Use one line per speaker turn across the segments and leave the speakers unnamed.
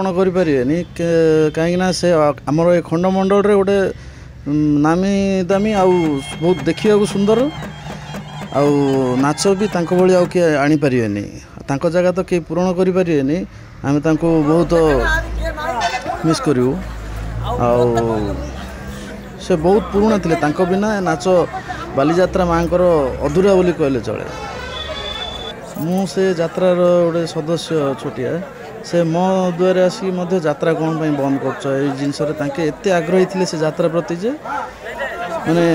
पूरण करें कहीं से आमर ए खंडमंडल रे गोटे नामी दामी आउ बहुत देखा सुंदर आउ नाच भी तांको भली आउ किए आनी पारिबेनी तांको जगह तो कहीं पूरण करें आम बहुत मिस करूँ आउ से बहुत पुराना थे तांको बिना नाच बालीजात्रा माँ अधूरा बोली कहले चले मु से यात्रार गोटे सदस्य छोटिया से मो द्वारा आसिक यात्रा कौन बंद कर जिनस एत आग्रही थे से यात्रा प्रति जे माने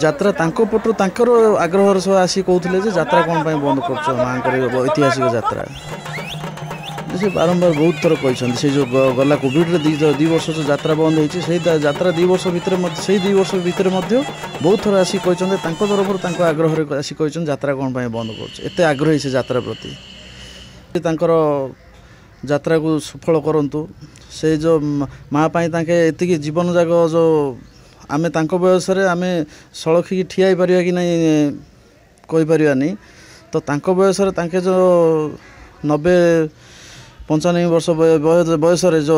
यात्रा तांको पटु तांकर आग्रह सब आसिक कहते यात्रा कौन बंद कर माँ ऐतिहासिक यात्रा से बारंबार बहुत थर कहते से जो गला कोविड दी वर्ष जो यात्रा बंद होती से यात्रा 2 वर्ष भितर से 2 वर्ष भितर बहुत थर आसिक कहते तरफ आग्रह आसिक कहते यात्रा कौन बंद करते आग्रही से यात्रा प्रति यात्रा को सफल करंतु से जो माँ एति जीवन जाक जो आम बयस आम सड़खी ठिया पारिबा कि नहीं कहि परिबानी तो बयस जो 90-95 वर्ष बयस जो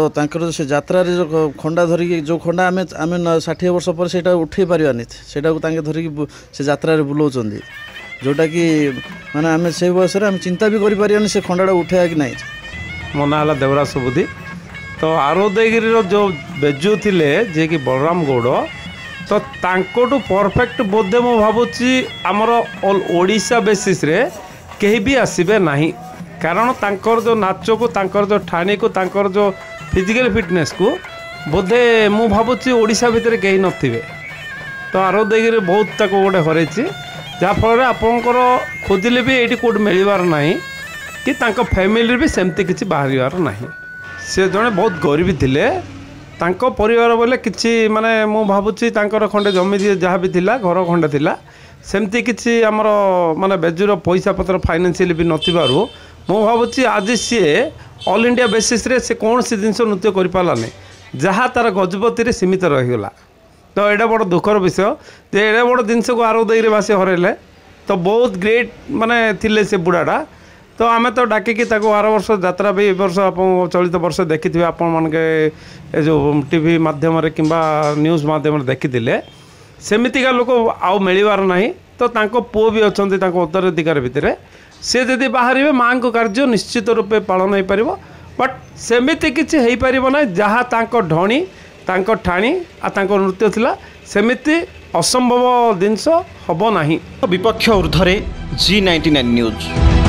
से यात्रा जो खंडा धरिकी जो खंडा आम 60 वर्ष पर से उठे पारानी से धरिकी से यात्रा बुलाऊँ जोटा कि माने आम से बयस आम चिंता भी करें से खंडा उठे कि नहीं।
मो ना है देवराज सुबुद्धि तो आरोदयगिरी जो बेजू थिले जे कि बलराम गौड़ तो तांकोटू परफेक्ट बोधे मु भावुची आमर ऑल ओडिशा बेसिस रे कहीं भी आसबे नहीं कारण तांकर जो नाच को तांकर जो ठाणी को तांकर जो फिजिकल फिटनेस को बोधे मु भावुची ओडिशा भितर कहीं नथिबे तो आरोदयगिरी बहुत ताको गोटे हरैछि जहाँफल आपणकर खोजिले भी ये कौट मिलबार नहीं कि तांको फैमिली भी सेमती किसी बाहर नहीं से जड़े बहुत गरीब थिले तांको परिवार बोले किसी माने मु भावुची तांकर खंडे जमी जहाँ भी थिला घर खंडे थिला सेमती किसी आमर माने बेजूर पैसा पत्र फाइनेंशियल भी नथिबारु मु भावुची आज सी ऑल इंडिया बेसिस रे से कौन सी जिनस नृत्य कर पारानी जहाँ तार गजपति रे सीमित रहीगला तो यहाँ बड़ दुखर विषय जे एडे बड़ जिनस को आरोदयगिरीवासी हरैले तो बहुत ग्रेट माने थिले से बुढ़ाटा तो आम तो डाकिकी आर वर्ष यात्रा भी वर्ष आप चलित वर्ष देखी थे आपण मान जो टीवी माध्यम कि न्यूज़ माध्यम देखी सेमितिका लोक आउ मिलबार नहीं तो तांको पुओ भी अच्छा उत्तराधिकार भितर सी जदि बाहर माँ को कार्य निश्चित रूपे पालन हो पार बट सेमिति किसी हो पार ना जहाँ तांको ढणी तांको ठाणी तांको नृत्य थिला सेमिति असंभव जिनस हम ना।
विपक्ष ऊर्ध्वे G99 न्यूज।